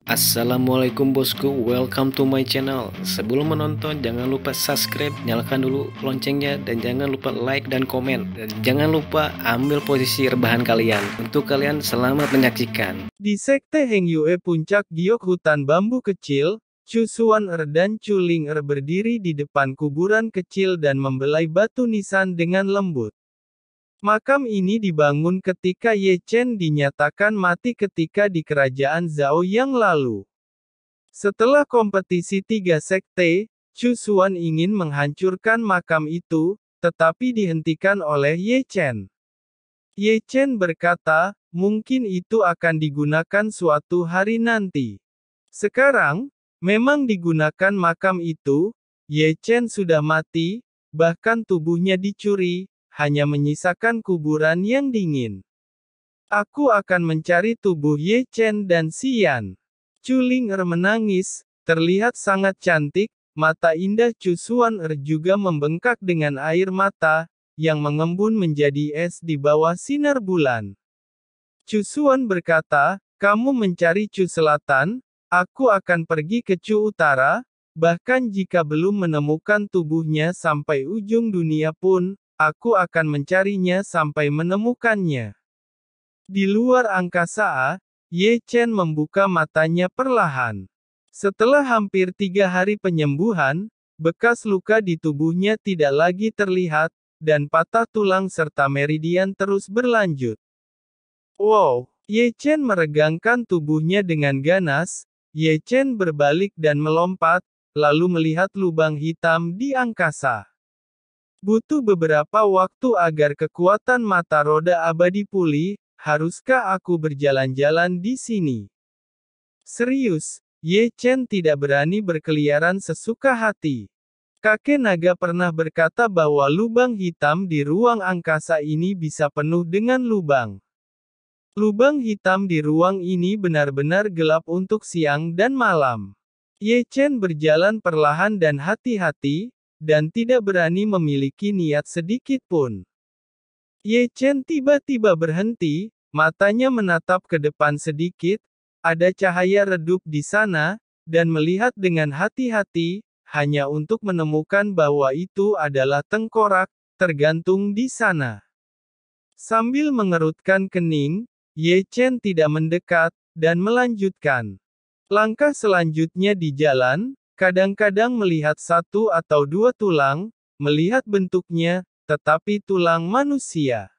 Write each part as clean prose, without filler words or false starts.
Assalamualaikum bosku, welcome to my channel. Sebelum menonton jangan lupa subscribe, nyalakan dulu loncengnya, dan jangan lupa like dan komen. Dan jangan lupa ambil posisi rebahan kalian. Untuk kalian selamat menyaksikan. Di Sekte Heng Yue Puncak Giok hutan bambu kecil, Chu Xuan Er dan Chu Ling Er berdiri di depan kuburan kecil dan membelai batu nisan dengan lembut. Makam ini dibangun ketika Ye Chen dinyatakan mati ketika di kerajaan Zhao yang lalu. Setelah kompetisi tiga sekte, Chu Xuan ingin menghancurkan makam itu, tetapi dihentikan oleh Ye Chen. Ye Chen berkata, mungkin itu akan digunakan suatu hari nanti. Sekarang, memang digunakan makam itu, Ye Chen sudah mati, bahkan tubuhnya dicuri, hanya menyisakan kuburan yang dingin. Aku akan mencari tubuh Ye Chen dan Xian. Chu Ling Er menangis, terlihat sangat cantik, mata indah Chu Xuan Er juga membengkak dengan air mata, yang mengembun menjadi es di bawah sinar bulan. Chu Xuan berkata, kamu mencari Chu Selatan, aku akan pergi ke Chu Utara, bahkan jika belum menemukan tubuhnya sampai ujung dunia pun, aku akan mencarinya sampai menemukannya. Di luar angkasa, Ye Chen membuka matanya perlahan. Setelah hampir 3 hari penyembuhan, bekas luka di tubuhnya tidak lagi terlihat, dan patah tulang serta meridian terus berlanjut. Wow! Ye Chen meregangkan tubuhnya dengan ganas, Ye Chen berbalik dan melompat, lalu melihat lubang hitam di angkasa. Butuh beberapa waktu agar kekuatan mata roda abadi pulih, haruskah aku berjalan-jalan di sini? Serius, Ye Chen tidak berani berkeliaran sesuka hati. Kakek naga pernah berkata bahwa lubang hitam di ruang angkasa ini bisa penuh dengan lubang. Lubang hitam di ruang ini benar-benar gelap untuk siang dan malam. Ye Chen berjalan perlahan dan hati-hati, dan tidak berani memiliki niat sedikit pun. Ye Chen tiba-tiba berhenti, matanya menatap ke depan sedikit, ada cahaya redup di sana, dan melihat dengan hati-hati, hanya untuk menemukan bahwa itu adalah tengkorak, tergantung di sana. Sambil mengerutkan kening, Ye Chen tidak mendekat, dan melanjutkan. Langkah selanjutnya di jalan, kadang-kadang melihat satu atau dua tulang, melihat bentuknya, tetapi tulang manusia.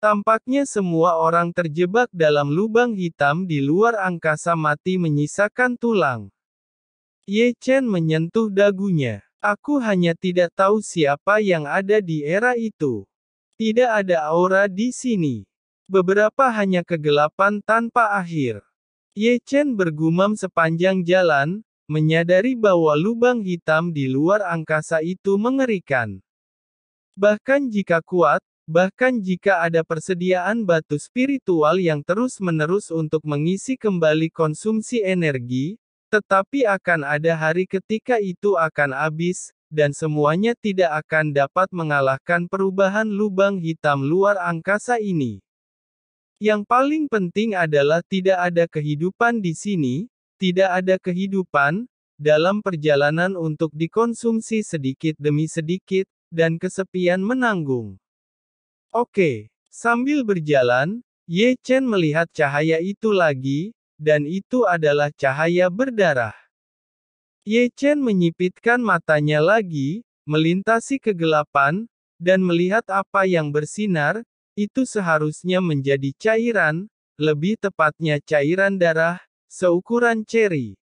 Tampaknya semua orang terjebak dalam lubang hitam di luar angkasa mati menyisakan tulang. Ye Chen menyentuh dagunya. Aku hanya tidak tahu siapa yang ada di era itu. Tidak ada aura di sini. Beberapa hanya kegelapan tanpa akhir. Ye Chen bergumam sepanjang jalan, menyadari bahwa lubang hitam di luar angkasa itu mengerikan. Bahkan jika kuat, bahkan jika ada persediaan batu spiritual yang terus-menerus untuk mengisi kembali konsumsi energi, tetapi akan ada hari ketika itu akan habis, dan semuanya tidak akan dapat mengalahkan perubahan lubang hitam luar angkasa ini. Yang paling penting adalah tidak ada kehidupan di sini, tidak ada kehidupan, dalam perjalanan untuk dikonsumsi sedikit demi sedikit, dan kesepian menanggung. Oke, sambil berjalan, Ye Chen melihat cahaya itu lagi, dan itu adalah cahaya berdarah. Ye Chen menyipitkan matanya lagi, melintasi kegelapan, dan melihat apa yang bersinar, itu seharusnya menjadi cairan, lebih tepatnya cairan darah, seukuran ceri.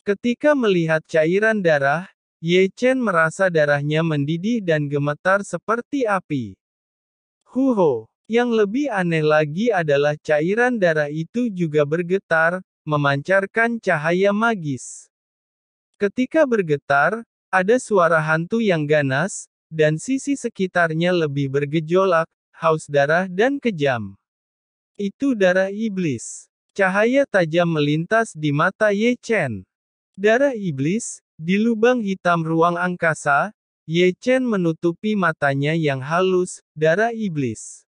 Ketika melihat cairan darah, Ye Chen merasa darahnya mendidih dan gemetar seperti api. Huho, yang lebih aneh lagi adalah cairan darah itu juga bergetar, memancarkan cahaya magis. Ketika bergetar, ada suara hantu yang ganas, dan sisi sekitarnya lebih bergejolak, haus darah dan kejam. Itu darah iblis. Cahaya tajam melintas di mata Ye Chen. Darah iblis, di lubang hitam ruang angkasa, Ye Chen menutupi matanya yang halus, darah iblis.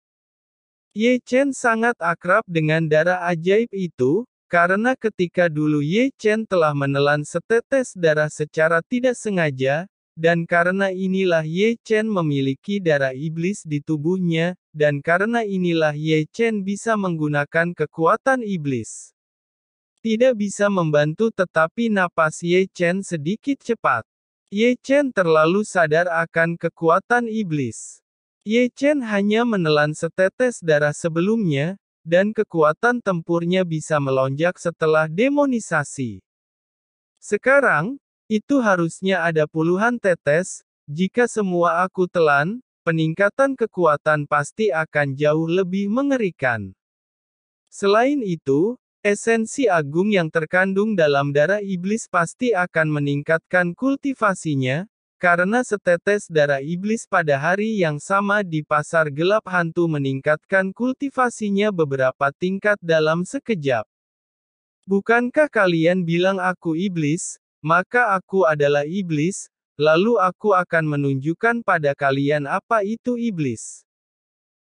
Ye Chen sangat akrab dengan darah ajaib itu, karena ketika dulu Ye Chen telah menelan setetes darah secara tidak sengaja, dan karena inilah Ye Chen memiliki darah iblis di tubuhnya, dan karena inilah Ye Chen bisa menggunakan kekuatan iblis. Tidak bisa membantu tetapi napas Ye Chen sedikit cepat. Ye Chen terlalu sadar akan kekuatan iblis. Ye Chen hanya menelan setetes darah sebelumnya, dan kekuatan tempurnya bisa melonjak setelah demonisasi. Sekarang, itu harusnya ada puluhan tetes, jika semua aku telan, peningkatan kekuatan pasti akan jauh lebih mengerikan. Selain itu, esensi agung yang terkandung dalam darah iblis pasti akan meningkatkan kultivasinya, karena setetes darah iblis pada hari yang sama di pasar gelap hantu meningkatkan kultivasinya beberapa tingkat dalam sekejap. Bukankah kalian bilang aku iblis, maka aku adalah iblis, lalu aku akan menunjukkan pada kalian apa itu iblis.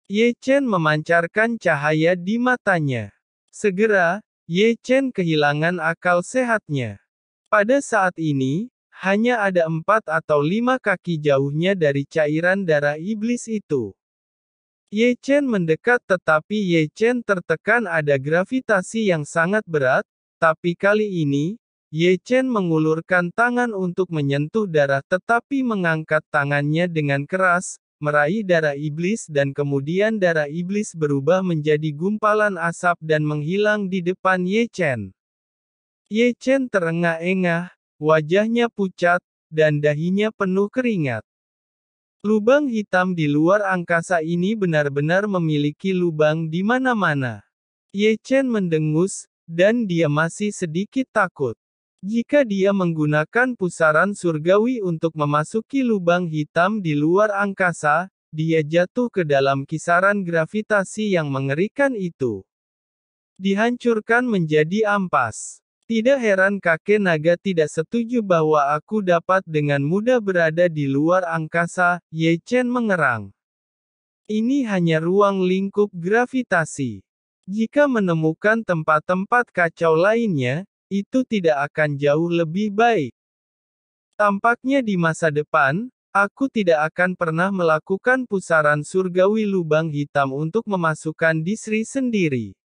Ye Chen memancarkan cahaya di matanya. Segera, Ye Chen kehilangan akal sehatnya. Pada saat ini, hanya ada 4 atau 5 kaki jauhnya dari cairan darah iblis itu. Ye Chen mendekat tetapi Ye Chen tertekan ada gravitasi yang sangat berat, tapi kali ini, Ye Chen mengulurkan tangan untuk menyentuh darah tetapi mengangkat tangannya dengan keras, meraih darah iblis dan kemudian darah iblis berubah menjadi gumpalan asap dan menghilang di depan Ye Chen. Ye Chen terengah-engah, wajahnya pucat, dan dahinya penuh keringat. Lubang hitam di luar angkasa ini benar-benar memiliki lubang di mana-mana. Ye Chen mendengus, dan dia masih sedikit takut. Jika dia menggunakan pusaran surgawi untuk memasuki lubang hitam di luar angkasa, dia jatuh ke dalam kisaran gravitasi yang mengerikan itu. Dihancurkan menjadi ampas. Tidak heran kakek naga tidak setuju bahwa aku dapat dengan mudah berada di luar angkasa, Ye Chen mengerang. Ini hanya ruang lingkup gravitasi. Jika menemukan tempat-tempat kacau lainnya, itu tidak akan jauh lebih baik. Tampaknya di masa depan, aku tidak akan pernah melakukan pusaran surgawi lubang hitam untuk memasukkan diri sendiri.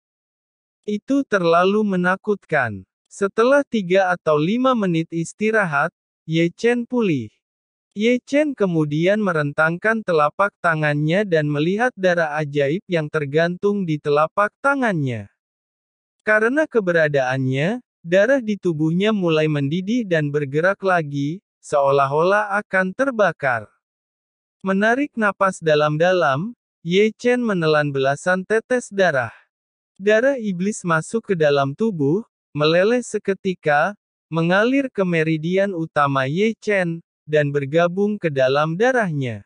Itu terlalu menakutkan. Setelah 3 atau 5 menit istirahat, Ye Chen pulih. Ye Chen kemudian merentangkan telapak tangannya dan melihat darah ajaib yang tergantung di telapak tangannya. Karena keberadaannya, darah di tubuhnya mulai mendidih dan bergerak lagi, seolah-olah akan terbakar. Menarik napas dalam-dalam, Ye Chen menelan belasan tetes darah. Darah iblis masuk ke dalam tubuh, meleleh seketika, mengalir ke meridian utama Ye Chen, dan bergabung ke dalam darahnya.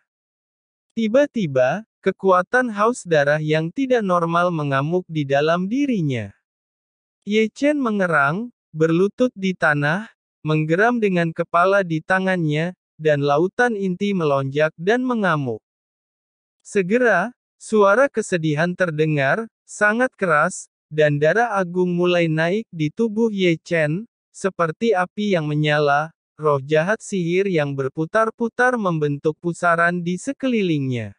Tiba-tiba, kekuatan haus darah yang tidak normal mengamuk di dalam dirinya. Ye Chen mengerang, berlutut di tanah, menggeram dengan kepala di tangannya, dan lautan inti melonjak dan mengamuk. Segera, suara kesedihan terdengar, sangat keras, dan darah agung mulai naik di tubuh Ye Chen, seperti api yang menyala, roh jahat sihir yang berputar-putar membentuk pusaran di sekelilingnya.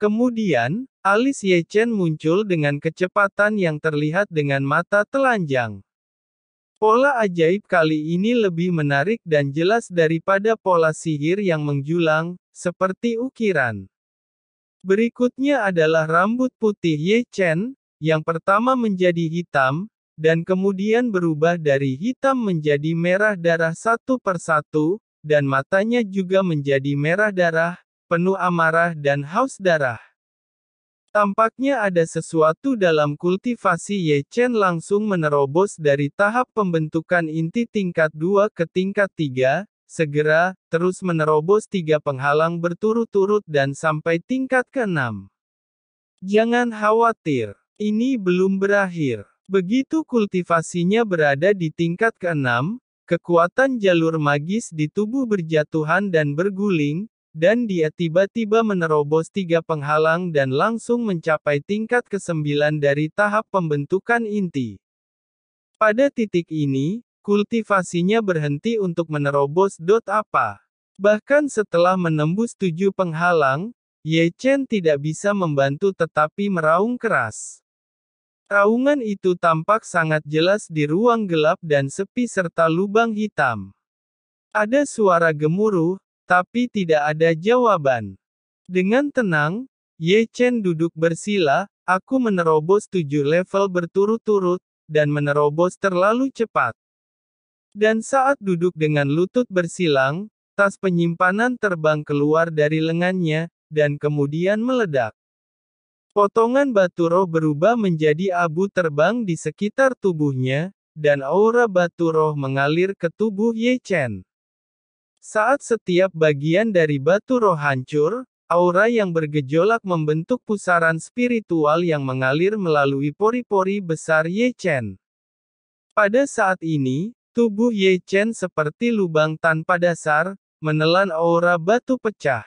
Kemudian, alis Ye Chen muncul dengan kecepatan yang terlihat dengan mata telanjang. Pola ajaib kali ini lebih menarik dan jelas daripada pola sihir yang menjulang, seperti ukiran. Berikutnya adalah rambut putih Ye Chen, yang pertama menjadi hitam, dan kemudian berubah dari hitam menjadi merah darah satu persatu, dan matanya juga menjadi merah darah, penuh amarah dan haus darah. Tampaknya ada sesuatu dalam kultivasi Ye Chen langsung menerobos dari tahap pembentukan inti tingkat 2 ke tingkat 3, segera, terus menerobos 3 penghalang berturut-turut dan sampai tingkat ke-6. Jangan khawatir. Ini belum berakhir. Begitu kultivasinya berada di tingkat ke-6, kekuatan jalur magis di tubuh berjatuhan dan berguling, dan dia tiba-tiba menerobos 3 penghalang dan langsung mencapai tingkat ke-9 dari tahap pembentukan inti. Pada titik ini, kultivasinya berhenti untuk menerobos apa. Bahkan setelah menembus 7 penghalang, Ye Chen tidak bisa membantu tetapi meraung keras. Raungan itu tampak sangat jelas di ruang gelap dan sepi serta lubang hitam. Ada suara gemuruh, tapi tidak ada jawaban. Dengan tenang, Ye Chen duduk bersila, aku menerobos 7 level berturut-turut, dan menerobos terlalu cepat. Dan saat duduk dengan lutut bersilang, tas penyimpanan terbang keluar dari lengannya, dan kemudian meledak. Potongan batu roh berubah menjadi abu terbang di sekitar tubuhnya, dan aura batu roh mengalir ke tubuh Ye Chen. Saat setiap bagian dari batu roh hancur, aura yang bergejolak membentuk pusaran spiritual yang mengalir melalui pori-pori besar Ye Chen. Pada saat ini, tubuh Ye Chen seperti lubang tanpa dasar, menelan aura batu pecah.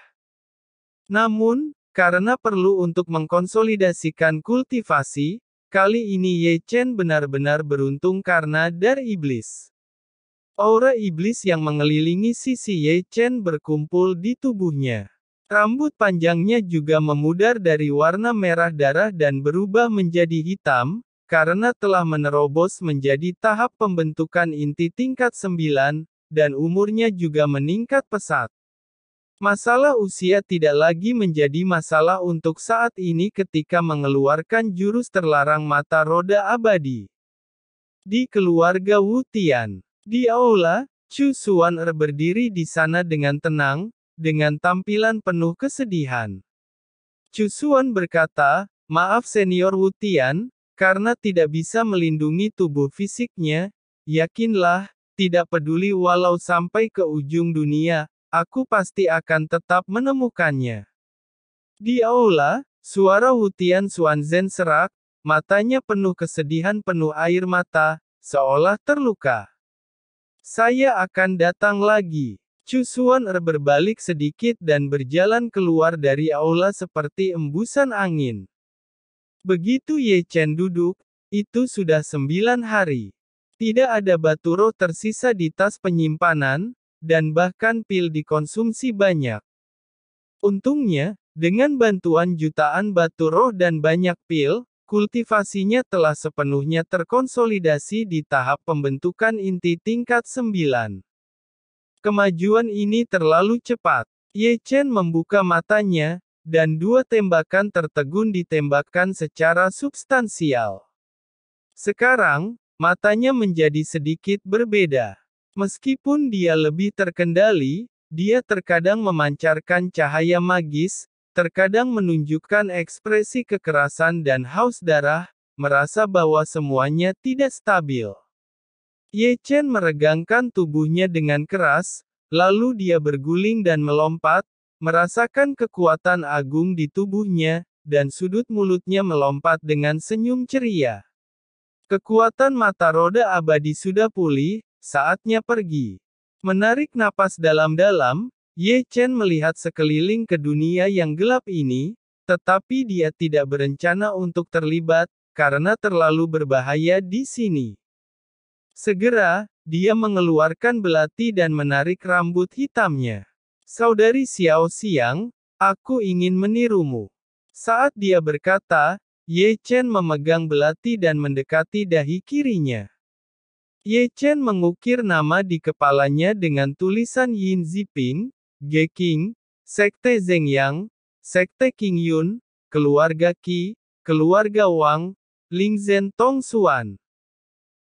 Namun, karena perlu untuk mengkonsolidasikan kultivasi, kali ini Ye Chen benar-benar beruntung karena dar iblis. Aura iblis yang mengelilingi sisi Ye Chen berkumpul di tubuhnya. Rambut panjangnya juga memudar dari warna merah darah dan berubah menjadi hitam, karena telah menerobos menjadi tahap pembentukan inti tingkat 9, dan umurnya juga meningkat pesat. Masalah usia tidak lagi menjadi masalah untuk saat ini ketika mengeluarkan jurus terlarang mata roda abadi. Di keluarga Wu Tian. Di aula, Chu Xuan berdiri di sana dengan tenang, dengan tampilan penuh kesedihan. Chu Xuan berkata, maaf senior Wu Tian, karena tidak bisa melindungi tubuh fisiknya, yakinlah, tidak peduli walau sampai ke ujung dunia, aku pasti akan tetap menemukannya. Di aula, suara Wu Tian Xuanzhen serak, matanya penuh kesedihan penuh air mata, seolah terluka. Saya akan datang lagi. Chu Xuan berbalik sedikit dan berjalan keluar dari aula seperti embusan angin. Begitu Ye Chen duduk, itu sudah 9 hari. Tidak ada batu roh tersisa di tas penyimpanan, dan bahkan pil dikonsumsi banyak. Untungnya, dengan bantuan jutaan batu roh dan banyak pil, kultivasinya telah sepenuhnya terkonsolidasi di tahap pembentukan inti tingkat 9. Kemajuan ini terlalu cepat. Ye Chen membuka matanya, dan 2 tembakan tertegun ditembakkan secara substansial. Sekarang, matanya menjadi sedikit berbeda. Meskipun dia lebih terkendali, dia terkadang memancarkan cahaya magis, terkadang menunjukkan ekspresi kekerasan dan haus darah, merasa bahwa semuanya tidak stabil. Ye Chen meregangkan tubuhnya dengan keras, lalu dia berguling dan melompat, merasakan kekuatan agung di tubuhnya, dan sudut mulutnya melompat dengan senyum ceria. Kekuatan mata roda abadi sudah pulih, saatnya pergi. Menarik napas dalam-dalam, Ye Chen melihat sekeliling ke dunia yang gelap ini, tetapi dia tidak berencana untuk terlibat, karena terlalu berbahaya di sini. Segera, dia mengeluarkan belati dan menarik rambut hitamnya. Saudari Xiao Xiang, aku ingin menirumu. Saat dia berkata, Ye Chen memegang belati dan mendekati dahi kirinya. Ye Chen mengukir nama di kepalanya dengan tulisan Yin Ziping, Ge King, Sekte Zhengyang, Sekte Qingyun, Keluarga Qi, Keluarga Wang, Lingzhen Tongxuan.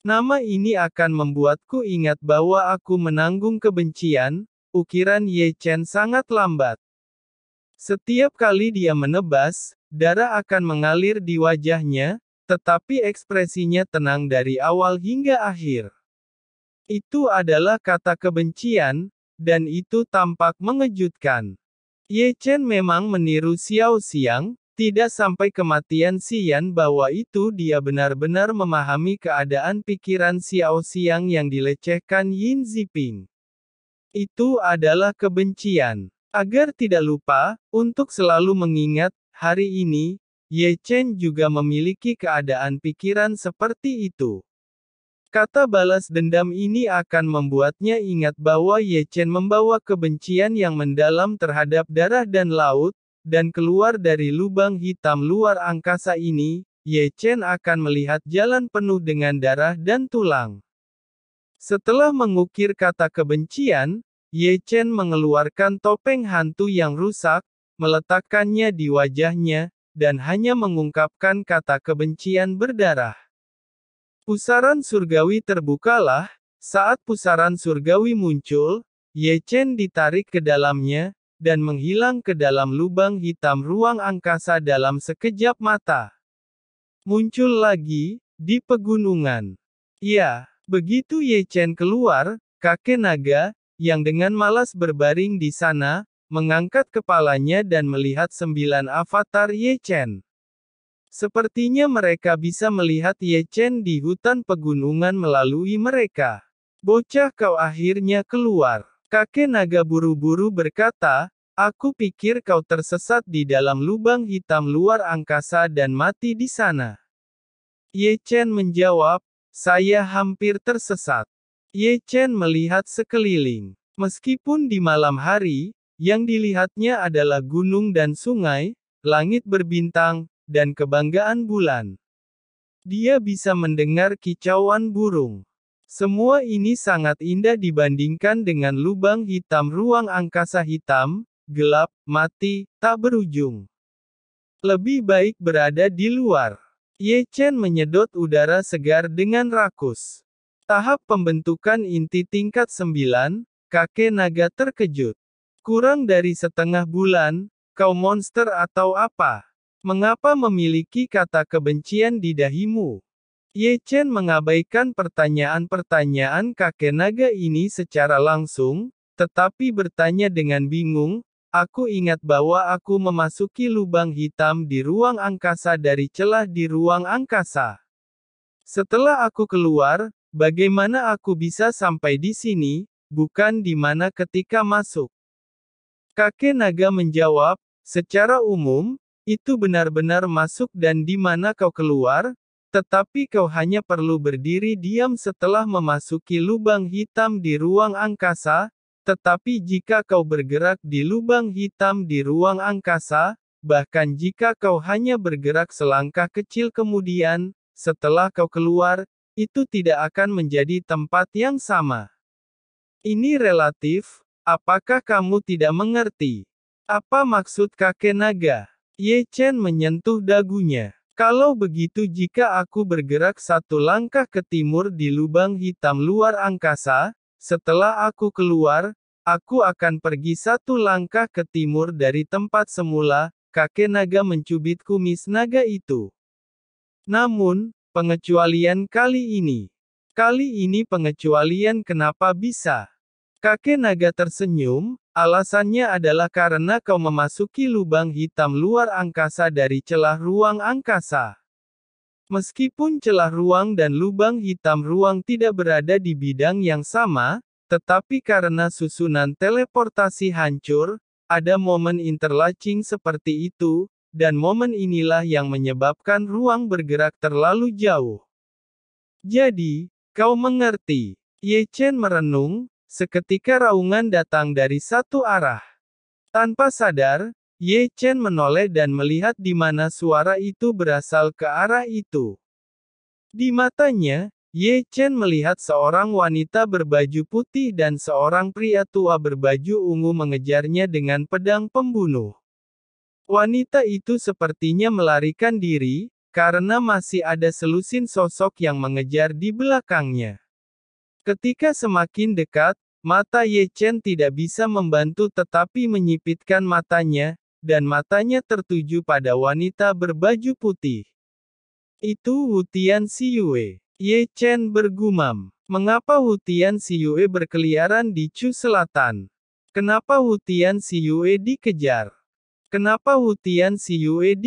Nama ini akan membuatku ingat bahwa aku menanggung kebencian, ukiran Ye Chen sangat lambat. Setiap kali dia menebas, darah akan mengalir di wajahnya, tetapi ekspresinya tenang dari awal hingga akhir. Itu adalah kata kebencian, dan itu tampak mengejutkan. Ye Chen memang meniru Xiao Xiang, tidak sampai kematian Xian bahwa itu dia benar-benar memahami keadaan pikiran Xiao Xiang yang dilecehkan Yin Ziping. Itu adalah kebencian. Agar tidak lupa, untuk selalu mengingat, hari ini, Ye Chen juga memiliki keadaan pikiran seperti itu. Kata balas dendam ini akan membuatnya ingat bahwa Ye Chen membawa kebencian yang mendalam terhadap darah dan laut, dan keluar dari lubang hitam luar angkasa ini, Ye Chen akan melihat jalan penuh dengan darah dan tulang. Setelah mengukir kata kebencian, Ye Chen mengeluarkan topeng hantu yang rusak, meletakkannya di wajahnya, dan hanya mengungkapkan kata kebencian berdarah. Pusaran surgawi terbukalah. Saat pusaran surgawi muncul, Ye Chen ditarik ke dalamnya, dan menghilang ke dalam lubang hitam ruang angkasa dalam sekejap mata. Muncul lagi, di pegunungan. Ya, begitu Ye Chen keluar, kakek naga, yang dengan malas berbaring di sana, mengangkat kepalanya dan melihat 9 avatar Ye Chen. Sepertinya mereka bisa melihat Ye Chen di hutan pegunungan melalui mereka. Bocah, kau akhirnya keluar. Kakek naga buru-buru berkata, aku pikir kau tersesat di dalam lubang hitam luar angkasa dan mati di sana. Ye Chen menjawab, saya hampir tersesat. Ye Chen melihat sekeliling. Meskipun di malam hari, yang dilihatnya adalah gunung dan sungai, langit berbintang, dan kebanggaan bulan. Dia bisa mendengar kicauan burung. Semua ini sangat indah dibandingkan dengan lubang hitam ruang angkasa hitam, gelap, mati, tak berujung. Lebih baik berada di luar. Ye Chen menyedot udara segar dengan rakus. Tahap pembentukan inti tingkat 9, kakek naga terkejut. Kurang dari setengah bulan, kau monster atau apa? Mengapa memiliki kata kebencian di dahimu? Ye Chen mengabaikan pertanyaan-pertanyaan kakek naga ini secara langsung, tetapi bertanya dengan bingung, aku ingat bahwa aku memasuki lubang hitam di ruang angkasa dari celah di ruang angkasa. Setelah aku keluar, bagaimana aku bisa sampai di sini, bukan di mana ketika masuk? Kakek naga menjawab, secara umum, itu benar-benar masuk dan di mana kau keluar, tetapi kau hanya perlu berdiri diam setelah memasuki lubang hitam di ruang angkasa, tetapi jika kau bergerak di lubang hitam di ruang angkasa, bahkan jika kau hanya bergerak selangkah kecil kemudian, setelah kau keluar, itu tidak akan menjadi tempat yang sama. Ini relatif, apakah kamu tidak mengerti? Apa maksud kakek naga? Ye Chen menyentuh dagunya. Kalau begitu jika aku bergerak satu langkah ke timur di lubang hitam luar angkasa, setelah aku keluar, aku akan pergi satu langkah ke timur dari tempat semula, kakek naga mencubit kumis naga itu. Namun, pengecualian kali ini pengecualian kenapa bisa? Kakek naga tersenyum, alasannya adalah karena kau memasuki lubang hitam luar angkasa dari celah ruang angkasa. Meskipun celah ruang dan lubang hitam ruang tidak berada di bidang yang sama, tetapi karena susunan teleportasi hancur, ada momen interlacing seperti itu, dan momen inilah yang menyebabkan ruang bergerak terlalu jauh. Jadi, kau mengerti. Ye Chen merenung, seketika raungan datang dari satu arah. Tanpa sadar, Ye Chen menoleh dan melihat di mana suara itu berasal ke arah itu. Di matanya, Ye Chen melihat seorang wanita berbaju putih dan seorang pria tua berbaju ungu mengejarnya dengan pedang pembunuh. Wanita itu sepertinya melarikan diri, karena masih ada selusin sosok yang mengejar di belakangnya. Ketika semakin dekat, mata Ye Chen tidak bisa membantu tetapi menyipitkan matanya, dan matanya tertuju pada wanita berbaju putih. Itu Wu Tianxiyue. Ye Chen bergumam. Mengapa Wu Tianxiyue berkeliaran di Chu Selatan? Kenapa Wu Tianxiyue dikejar? Kenapa Wu Tianxiyue